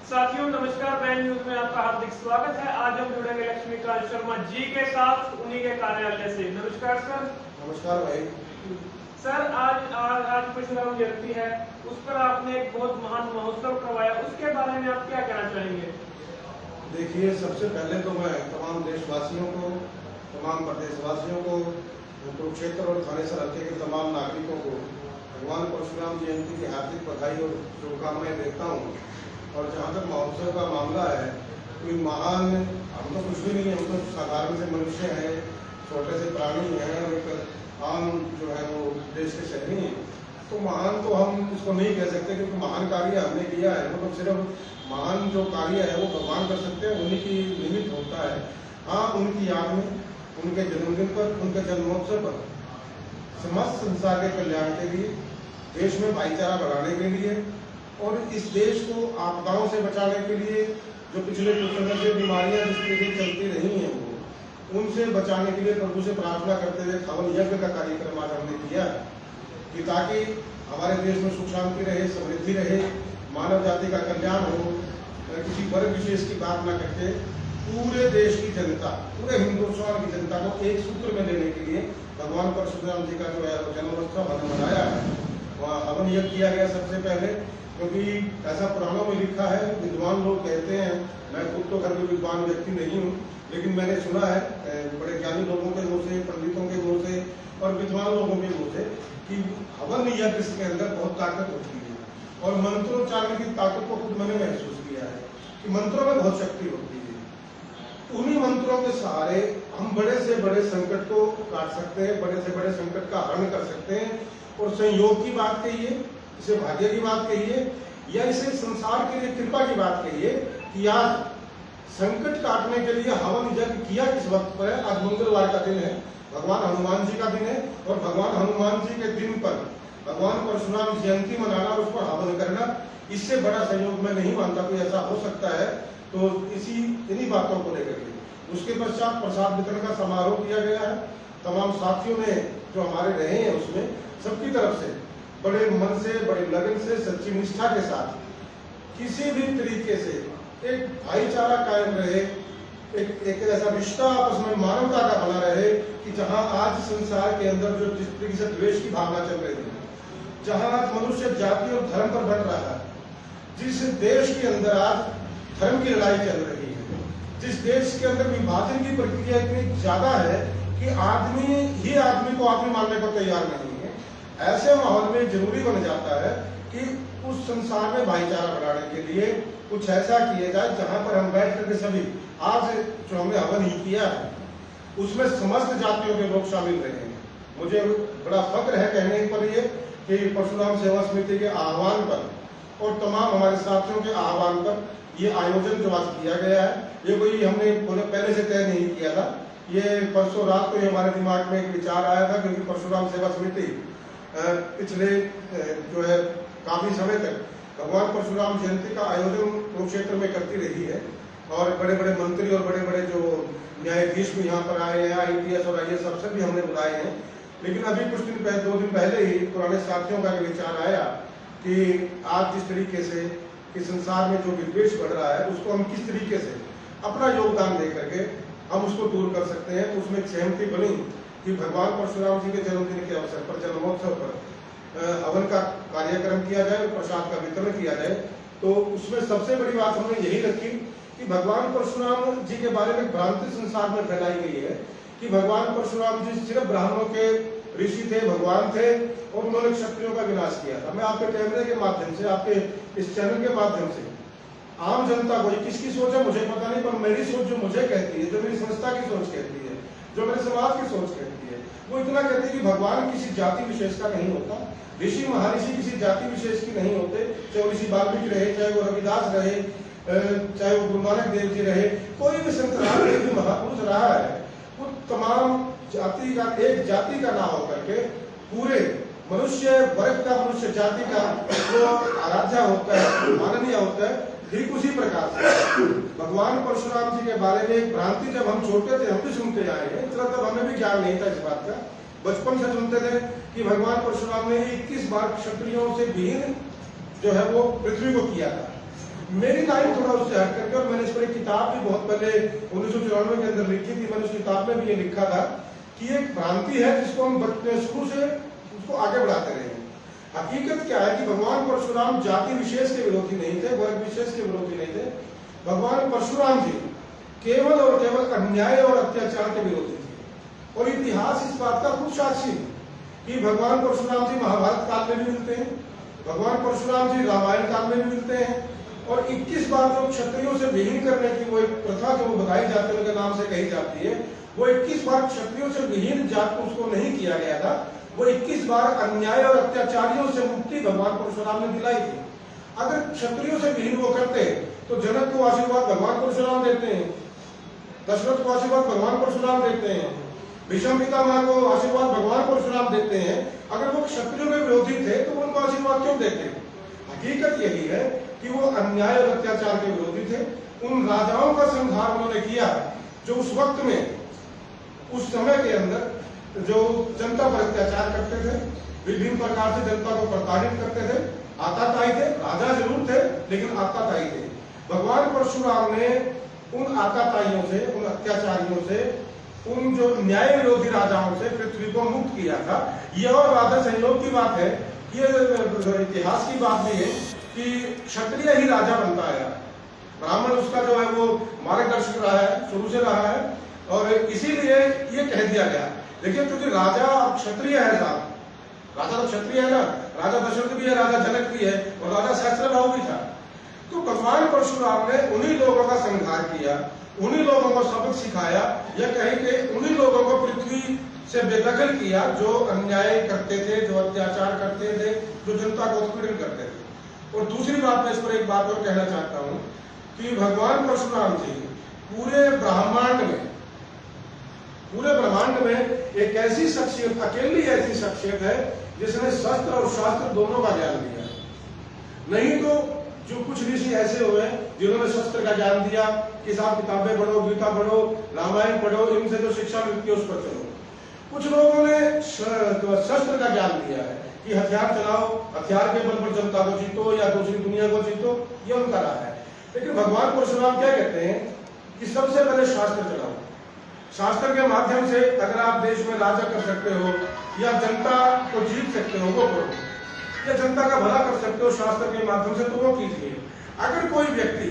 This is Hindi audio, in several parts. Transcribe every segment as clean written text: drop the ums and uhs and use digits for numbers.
साथियों नमस्कार, ब्रांड न्यूज में आपका हार्दिक स्वागत है। आज हम जुड़ेंगे लक्ष्मीकांत शर्मा जी के साथ, उन्हीं के कार्यालय से। नमस्कार सर। नमस्कार भाई। सर आज परशुराम जयंती है, उस पर आपने एक बहुत महान महोत्सव करवाया, उसके बारे में आप क्या कहना चाहेंगे? देखिए, सबसे पहले तो मैं तमाम देशवासियों को, तमाम प्रदेशवासियों को, कुरुक्षेत्र और थानेसर हल्के के तमाम नागरिकों को भगवान परशुराम जयंती की हार्दिक बधाई और शुभकामनाएं देता हूँ। और जहाँ तक महोत्सव का मामला है, कोई महान हम तो कुछ भी नहीं है, हम तो साधारण से मनुष्य हैं, छोटे से प्राणी हैं और एक आम जो है वो देश के शहरी हैं। तो महान तो हम उसको नहीं कह सकते, क्योंकि महान कार्य हमने किया है वो तो सिर्फ महान जो कार्य है वो भगवान कर सकते हैं, उन्हीं की निमित्त होता है। हाँ, उनकी याद में, उनके जन्मदिन पर, उनके जन्मोत्सव पर समस्त संसार के कल्याण के लिए, देश में भाईचारा बढ़ाने के लिए और इस देश को आपदाओं से बचाने के लिए, जो पिछले कुछ समय से बीमारियां जिस तरीके चलती रही हैं वो उनसे बचाने के लिए प्रभु से प्रार्थना करते हुए हवन यज्ञ का कार्यक्रम आज हमने किया है, कि ताकि हमारे देश में सुख शांति रहे, समृद्धि रहे, मानव जाति का कल्याण हो। किसी वर्ग विशेष की बात न करके पूरे देश की जनता, पूरे हिंदुस्तान की जनता को एक सूत्र में लेने के लिए भगवान परशुराम जी का जो है जन्मोत्सव हमने मनाया है। वहाँ हवन यज्ञ किया गया सबसे पहले, क्योंकि ऐसा पुराणों में लिखा है, विद्वान लोग कहते हैं, मैं खुद तो घर में विद्वान व्यक्ति नहीं हूँ, लेकिन मैंने सुना है बड़े ज्ञानी लोगों के मुँह से, पंडितों के मुँह से और विद्वान लोगों के मुँह से, कि हवन यज्ञ के अंदर बहुत ताकत होती है। और मंत्रोच्चारण की ताकत को खुद मैंने महसूस किया है कि मंत्रों में बहुत शक्ति होती है। उन्हीं मंत्रों के सहारे हम बड़े से बड़े संकट को काट सकते हैं, बड़े से बड़े संकट का हरण कर सकते हैं। और संयोग की बात कहिए, इसे भाग्य की बात कहिए, या इसे संसार के लिए कृपा की बात कहिए, कि आज संकट काटने के लिए हवन यज्ञ किया किस वक्त पर है। आज मंगलवार का दिन है, भगवान हनुमान जी का दिन है, और भगवान हनुमान जी के दिन पर भगवान परशुराम जयंती मनाना, उस पर हवन करना, इससे बड़ा संयोग मैं नहीं मानता कोई ऐसा हो सकता है। तो इन्हीं बातों को लेकर के उसके पश्चात प्रसाद वितरण का समारोह किया गया है। तमाम साथियों ने जो हमारे रहे हैं उसमें सबकी तरफ से बड़े मन से, बड़े लगन से, सच्ची निष्ठा के साथ किसी भी तरीके से एक भाईचारा कायम रहे, एक ऐसा रिश्ता आपस में मानवता का बना रहे, कि जहां आज संसार के अंदर जो जिस तरीके से द्वेष की भावना चल रही है, जहां आज मनुष्य जाति और धर्म पर बढ़ रहा है, जिस देश के अंदर आज धर्म की लड़ाई चल रही है, जिस देश के अंदर विभाजन की प्रक्रिया इतनी ज्यादा है कि आदमी ही आदमी को आदमी मानने को तैयार नहीं है, ऐसे माहौल में जरूरी बन जाता है कि उस संसार में भाईचारा बढ़ाने के लिए कुछ ऐसा किया जाए, जहां पर हम बैठ करके सभी आज जो हमने हवन ही किया है उसमें समस्त जातियों के लोग शामिल रहे हैं। मुझे बड़ा फक्र है कहने पर ये कि परशुराम सेवा समिति के आह्वान पर और तमाम हमारे साथियों के आह्वान पर ये आयोजन जो आज किया गया है, ये कोई हमने पहले से तय नहीं किया था। ये परसों रात को ही हमारे दिमाग में एक विचार आया था, क्योंकि परशुराम सेवा समिति पिछले जो है काफी समय तक भगवान परशुराम जयंती का आयोजन कुरुक्षेत्र में करती रही है, और बड़े बड़े मंत्री और बड़े बड़े जो न्यायाधीश भी यहाँ पर आए हैं, IPS और IAS अफसर भी हमने बुलाए हैं। लेकिन अभी कुछ दिन पहले, 2 दिन पहले ही पुराने साथियों का विचार आया कि आज जिस तरीके से कि संसार में जो विद्वेष बढ़ रहा है, उसको हम किस तरीके से अपना योगदान दे करके हम उसको दूर कर सकते हैं। उसमें एक सहमति बनी कि भगवान परशुराम जी के जन्मदिन के अवसर पर, जन्मोत्सव पर हवन का कार्यक्रम किया जाए, प्रसाद का वितरण किया जाए। तो उसमें सबसे बड़ी बात हमने यही रखी कि भगवान परशुराम जी के बारे में भ्रांति संसार में फैलाई गई है कि भगवान परशुराम जी सिर्फ ब्राह्मणों के ऋषि थे, भगवान थे, और उन्होंने क्षत्रियों का विनाश किया था। मैं आपके कैमरे के माध्यम से, आपके इस चैनल के माध्यम से आम जनता को, किसकी सोच है मुझे पता नहीं, पर मेरी सोच जो मुझे कहती है, जो मेरी संस्था की सोच कहती है, जो मेरे समाज की सोच कहती है, वो इतना कहती है कि भगवान किसी जाति विशेष का नहीं होता, ऋषि महर्षि किसी जाति विशेष की नहीं होते, चाहे वो ऋषि वाल्मीकि रहे, चाहे वो रविदास रहे, चाहे वो गुरु नानक देव जी रहे, कोई भी संत रहा, कोई भी महापुरुष रहा है, वो तमाम जाति का, एक जाति का ना होकर के पूरे मनुष्य वर्ग का, मनुष्य जाति का जो आराध्य होता है, माननीय होता है। ठीक उसी प्रकार से भगवान परशुराम जी के बारे में एक भ्रांति जब हम छोटे थे हम भी सुनते आए हैं, तब हमें भी ज्ञान नहीं था इस बात का, बचपन से सुनते थे कि भगवान परशुराम ने 21 बार क्षत्रियों से विहीन जो है वो पृथ्वी को किया था। मेरी लाइन थोड़ा उससे हट करके, और मैंने इस पर एक किताब भी बहुत पहले 1994 के अंदर लिखी थी। मैंने उस किताब में भी ये लिखा था कि एक भ्रांति है जिसको हम शुरू से उसको आगे बढ़ाते रहे। हकीकत क्या है कि भगवान परशुराम जाति विशेष के विरोधी नहीं थे, वर्ग विशेष के विरोधी नहीं थे। भगवान परशुराम जी केवल और केवल अन्याय और अत्याचार के विरोधी थे। और इतिहास इस बात का खुद साक्षी है कि भगवान परशुराम जी महाभारत काल में भी मिलते हैं, भगवान परशुराम जी रामायण काल में भी मिलते हैं। और 21 बार जो क्षत्रियों से विहीन करने की वो एक प्रथा जो बताई जाती है, उनके नाम से कही जाती है, वो 21 बार क्षत्रियों से विहीन जात को उसको नहीं किया गया था। वो 21 बार अन्याय और अत्याचारियों से मुक्ति भगवान परशुराम ने दिलाई थी। अगर क्षत्रियों से विहीन वो करते तो जनक को आशीर्वाद भगवान परशुराम देते हैं, दशरथ को आशीर्वाद भगवान परशुराम देते हैं, भीष्म पितामह को आशीर्वाद भगवान परशुराम देते हैं। अगर वो क्षत्रियों के विरोधी थे तो उनको आशीर्वाद क्यों देते? हकीकत यही है कि वो अन्याय और अत्याचार के विरोधी थे। उन राजाओं का संहार उन्होंने किया जो उस वक्त में, उस समय के अंदर जो जनता पर अत्याचार करते थे, विभिन्न प्रकार से जनता को प्रताड़ित करते थे। आताताई थे, राजा जरूर थे लेकिन आताताई थे। भगवान परशुराम ने उन आताताइयों से, उन अत्याचारियों से, उन जो न्याय विरोधी राजाओं से पृथ्वी को मुक्त किया था। यह और राधा संयोग की बात है, ये इतिहास की बात नहीं है कि क्षत्रिय ही राजा बनता है। ब्राह्मण उसका जो है वो मार्गदर्शक रहा है, शुरू से रहा है, और इसीलिए ये कह दिया गया। देखिए क्योंकि राजा क्षत्रिय है साहब, राजा तो क्षत्रिय है ना, राजा दशरथ भी है, राजा जनक भी है, और राजा सहस्त्रबाहु भी था। तो भगवान परशुराम ने उन्हीं लोगों का संहार किया, उन्हीं लोगों को सबक सिखाया, या कहीं कि उन्हीं लोगों को पृथ्वी से बेदखल किया जो अन्याय करते थे, जो अत्याचार करते थे, जो जनता को उत्पीड़न करते थे। और दूसरी बात, मैं इस पर एक बात और कहना चाहता हूं कि भगवान परशुराम जी पूरे ब्रह्मांड में एक ऐसी शख्सियत, अकेली ऐसी शख्सियत है जिसने शस्त्र और शास्त्र दोनों का ज्ञान दिया। नहीं तो जो कुछ ऋषि ऐसे हुए जिन्होंने शस्त्र का ज्ञान दिया कि साहब किताबें पढ़ो, गीता पढ़ो, रामायण पढ़ो, इनसे जो शिक्षा मिलती है उस पर चलो। कुछ लोगों ने शस्त्र का ज्ञान दिया है कि हथियार चलाओ, हथियार के बल पर जनता को जीतो या दूसरी दुनिया को जीतो, ये उनका रहा है। लेकिन भगवान परशुराम क्या कहते हैं कि सबसे पहले शास्त्र चलाओ। शास्त्र के माध्यम से अगर आप देश में राजा कर सकते हो या जनता को जीत सकते हो वो करो, या जनता का भला कर सकते हो शास्त्र के माध्यम से तो वो कीजिए। अगर कोई व्यक्ति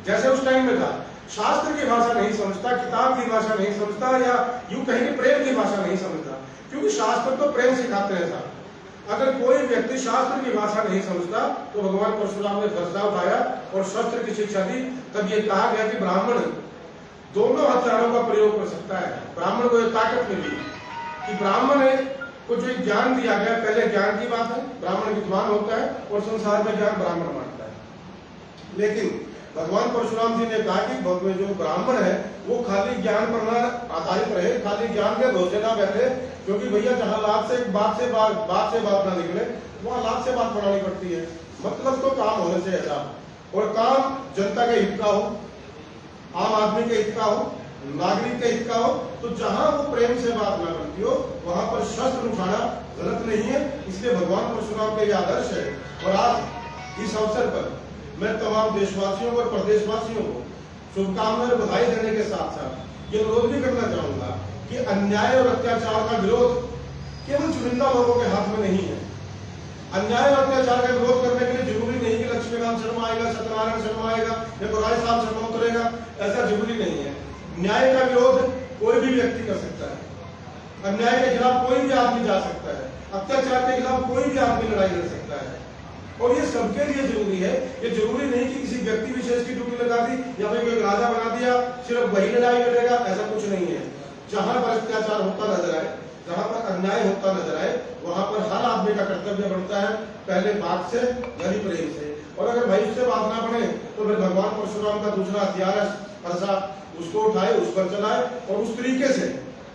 जैसे उस टाइम में था, शास्त्र की भाषा नहीं समझता, किताब की भाषा नहीं समझता, या यूं कहेंगे प्रेम की भाषा नहीं समझता, क्योंकि शास्त्र तो प्रेम सिखाते हैं साहब। अगर कोई व्यक्ति शास्त्र की भाषा नहीं समझता तो भगवान परशुराम ने फरसा उठाया और शस्त्र की शिक्षा दी। तब ये कहा गया कि ब्राह्मण दोनों हथियारों का प्रयोग कर सकता है। ब्राह्मण को एक ताकत मिली कि ब्राह्मण को जो ज्ञान दिया गया, पहले ज्ञान की बात है, ब्राह्मण विद्वान होता है और संसार में ज्ञान ब्राह्मण बांटता है। लेकिन भगवान परशुराम जी ने कहा कि जो ब्राह्मण है वो खाली ज्ञान पर आधारित रहे, खाली ज्ञान के भरोसे ना बैठे, क्योंकि भैया जहां लाभ से बात ना निकले वहां लाभ से बात बढ़ानी पड़ती है। मतलब तो काम होने से ऐसा, और काम जनता के हित का हो, आम आदमी के हित का हो, नागरिक के हित का हो। तो जहां वो प्रेम से बात ना करती हो वहां पर शस्त्र उठाना गलत नहीं है। इसलिए भगवान परशुराम का ये आदर्श है। और आज इस अवसर पर मैं तमाम देशवासियों को और प्रदेशवासियों को शुभकामनाएं बधाई देने के साथ साथ ये अनुरोध भी करना चाहूंगा कि अन्याय और अत्याचार का विरोध केवल चुनिंदा लोगों के हाथ में नहीं है। अन्याय और अत्याचार का विरोध करने के लिए जरूरी नहीं कि लक्ष्मीकांत शर्मा आएगा, सत्यनारायण शर्मा आएगा या तो राय साहब शर्मा उतरेगा, ऐसा जरूरी नहीं है। न्याय का विरोध कोई भी व्यक्ति कर सकता है, अन्याय के खिलाफ कोई भी आदमी जा सकता है, अत्याचार के खिलाफ कोई भी आदमी लड़ाई लड़ सकता है। और ये सबके लिए जरूरी है। ये जरूरी नहीं कि किसी व्यक्ति विशेष की ड्यूटी लगा दी या फिर कोई राजा बना दिया सिर्फ वही लड़ाई लड़ेगा, ऐसा कुछ नहीं है। जहां पर अत्याचार होता नजर आए, जहां पर अन्याय होता नजर आए, वहां पर हर आदमी का कर्तव्य बनता है पहले बात से यानी प्रेम से। और अगर भाई उससे बात ना बने तो फिर भगवान परशुराम का दूसरा हथियार है फरसा, उसको उठाए, उस पर चलाए और उस तरीके से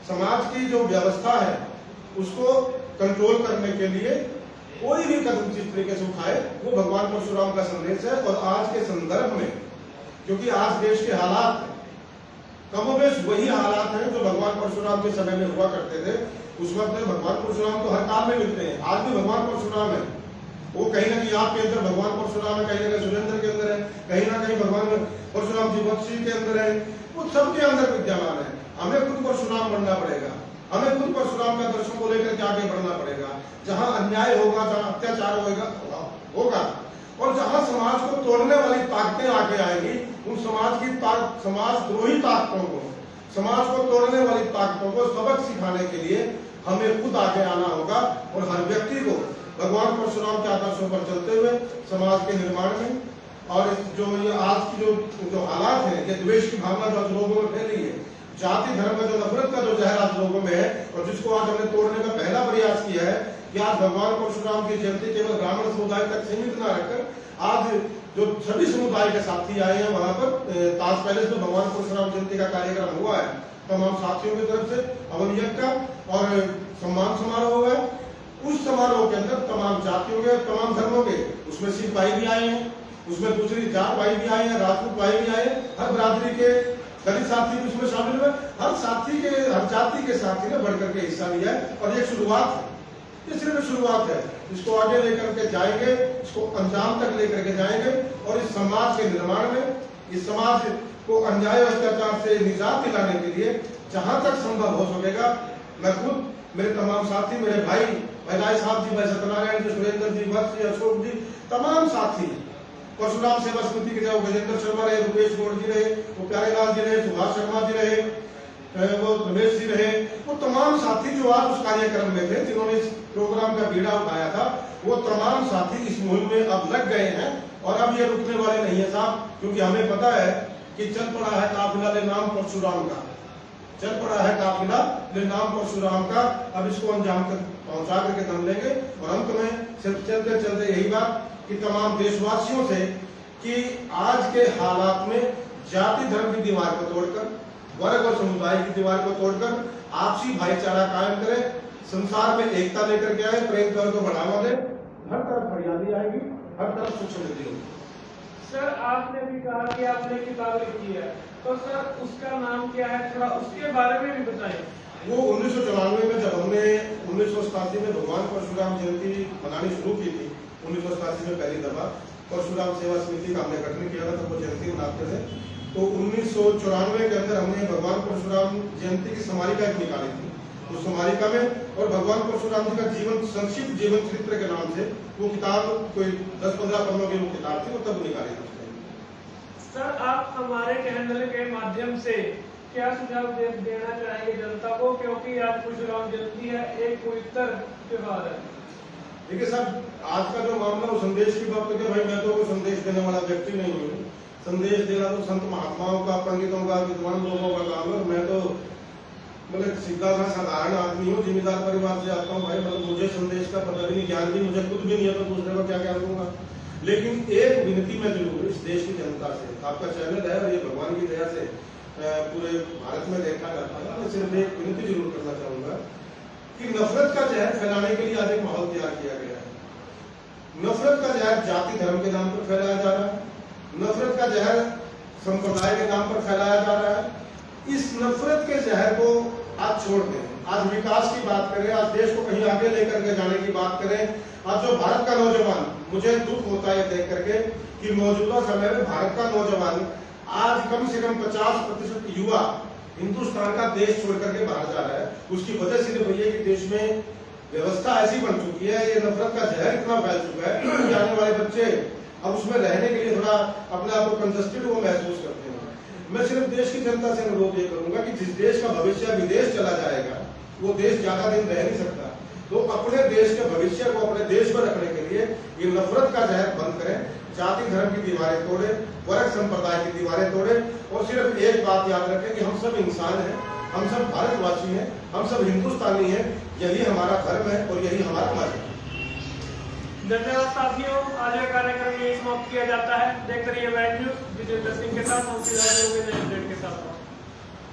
समाज की जो व्यवस्था है उसको कंट्रोल करने के लिए कोई भी कदम जिस तरीके से उठाए वो भगवान परशुराम का संदेश है। और आज के संदर्भ में, क्योंकि आज देश के हालात कमोबेश वही हालात हैं जो भगवान परशुराम के समय में हुआ करते थे। उस वक्त भगवान परशुराम तो हर काल में मिलते हैं, आज भी भगवान परशुराम है। वो कहीं ना कहीं आपके अंदर भगवान परशुराम है, कहीं ना कहीं सुरेंद्र के अंदर है, कहीं ना कहीं भगवान परशुराम जी वंशी के अंदर है, वो सबके अंदर विद्यमान है। हमें खुद परशुराम बनना पड़ेगा, हमें खुद परशुराम का दर्शन को लेकर के आगे बढ़ना पड़ेगा। जहाँ अन्याय होगा, जहाँ अत्याचार होगा और जहाँ समाज को तोड़ने वाली ताकतें आगे आएंगी, उन समाज द्रोही ताकतों को, समाज को तोड़ने वाली ताकतों को सबक सिखाने के लिए हमें खुद आगे आना होगा और हर व्यक्ति को भगवान परशुराम के आदर्शों पर चलते हुए समाज के निर्माण में और जो ये आज की जो हालात है, ये द्वेष की भावना जो आज लोगों में फैली है, जाति धर्म का जो नफरत का जो जहर आज लोगों में है, और जिसको आज हमने तोड़ने का पहला प्रयास किया है कि आज भगवान परशुराम की जयंती केवल ब्राह्मण समुदाय तक सीमित न रखकर आज जो सभी समुदाय के साथी आए हैं वहां पर ताज पैलेस में भगवान परशुराम जयंती का कार्यक्रम हुआ है। तमाम साथियों की तरफ से हवन यज्ञ का और सम्मान समारोह हुआ है। उस समारोह के अंदर तमाम जातियों के, तमाम धर्मों के, उसमें सिख भाई भी आए हैं, उसमें दूसरी जात भाई भी आए हैं, राजपूत भाई भी आए, हर बिरादरी के दलित साथी भी उसमें शामिल हुए। हर जाति के साथी ने बढ़ करके हिस्सा लिया है और ये शुरुआत है, ये सिर्फ शुरुआत है। इसको आगे लेकर के जाएंगे, इसको अंजाम तक लेकर के जाएंगे और इस समाज के निर्माण में, इस समाज को अन्याय और अत्याचार से निजात दिलाने के लिए जहां तक संभव हो सकेगा, मैं खुद, मेरे तमाम साथी, मेरे भाई राय साहब जी, भाई सत्यनारायण जी, सुरेंद्र जी, वत्स जी, अशोक जी, तमाम साथी, परशुराम सेवा समिति के, चाहे वो गजेंद्र शर्मा रहे, रुपेश गौड़ जी रहे, वो प्यारेलाल जी रहे, सुभाष शर्मा जी रहे, वो रमेश जी रहे, वो तमाम साथी जो आज उस कार्यक्रम में थे, जिन्होंने इस प्रोग्राम का बीड़ा उठाया था, वो तमाम साथी इस मुहिम में अब लग गए हैं और अब ये रुकने वाले नहीं है साहब, क्योंकि हमें पता है कि चल पड़ा है काफिला ले नाम परशुराम का, चल पड़ा है काफिला ले नाम परशुराम का। अब इसको अंजाम तक पहुंचा करके दम लेंगे और अंत में सिर्फ चलते चलते यही बात कि तमाम देशवासियों से कि आज के हालात में जाति धर्म की दीवार को तोड़कर, वर्ग और समुदाय की दीवार को तोड़कर आपसी भाईचारा कायम करें, संसार में एकता लेकर के आए, प्रेम कर को बढ़ावा दे, हर तरफ हरियाली आएगी, हर तरफ सुख समृद्धि होगी। सर, आपने भी कहा कि आपने किताब लिखी है, तो सर उसका नाम क्या है, थोड़ा उसके बारे में भी बताएं। वो 1994 में जब हमने 1987 में भगवान परशुराम जयंती मनानी शुरू की थी, 1987 में पहली दफा परशुराम सेवा समिति का हमने गठन किया था, तब वो जयंती मनाते थे। तो 1994 के अंदर हमने भगवान परशुराम जयंती की स्मारिका एक निकाली थी। उस स्मारिका में और भगवान परशुराम जी का संक्षिप्त जीवन चरित्र के नाम से वो किताब कोई 10-15 पन्नों की वो किताब थी, वो तब निकाली थी। सर, आप हमारे चैनल के माध्यम से क्या सुझाव देना चाहेंगे जनता को, क्योंकि आज परशुराम जयंती है, एक पवित्र त्योहार है। देखिए साहब, आज का जो मामला वो संदेश की बात है, भाई मैं तो संदेश देने वाला व्यक्ति नहीं हूँ। संदेश देना तो संत महात्माओं का, पंडितों का, विद्वान लोगों का काम है। मैं तो मतलब सीधा सा साधारण आदमी हूँ, जिम्मेदार परिवार से आता हूँ भाई, मतलब मुझे संदेश का पता भी नहीं, ज्ञान भी मुझे खुद भी नहीं है, तो दूसरे को क्या ज्ञान दूंगा। लेकिन एक विनती मैं जरूर इस देश की जनता से, आपका चैनल है और ये भगवान की दया से पूरे भारत में देखा जाता है, मैं सिर्फ एक विनती जरूर करना चाहूंगा कि नफरत का जहर फैलाने के लिए आज एक माहौल तैयार किया गया है। नफरत का जहर जाति धर्म के नाम पर फैलाया जा रहा है, नफरत का जहर संप्रदाय के नाम पर फैलाया जा रहा है। इस नफरत के जहर को आज छोड़ दें, आज विकास की बात करें, आज देश को कहीं आगे लेकर के जाने की बात करें। आज जो भारत का नौजवान, मुझे दुख होता है देख करके कि मौजूदा समय में भारत का नौजवान आज कम से कम 50% युवा हिंदुस्तान का देश छोड़ करके बाहर जा रहा है। उसकी वजह सिर्फ वही है कि देश में व्यवस्था ऐसी बन चुकी है, ये नफरत का जहर इतना फैल चुका है कि आने वाले बच्चे अब उसमें रहने के लिए थोड़ा अपने आप को कंजस्टेड वो महसूस करते हैं। मैं सिर्फ देश की जनता से अनुरोध ये करूंगा कि जिस देश का भविष्य विदेश चला जाएगा, वो देश ज्यादा दिन रह नहीं सकता, तो अपने देश के भविष्य को अपने देश में रखने के लिए ये नफरत का जहर बंद करें, जाति धर्म की दीवारें तोड़े, वर्ग संप्रदाय की दीवारें तोड़े और सिर्फ एक बात याद रखें कि हम सब इंसान हैं, हम सब भारतवासी हैं, हम सब हिंदुस्तानी हैं, यही हमारा धर्म है और यही हमारा मजहब है। धन्यवाद साथियों, आज का कार्यक्रम यही समाप्त किया जाता है। देखते रहिए वैड न्यूज, जितेंद्र सिंह के साथ, हम सीधा के साथ।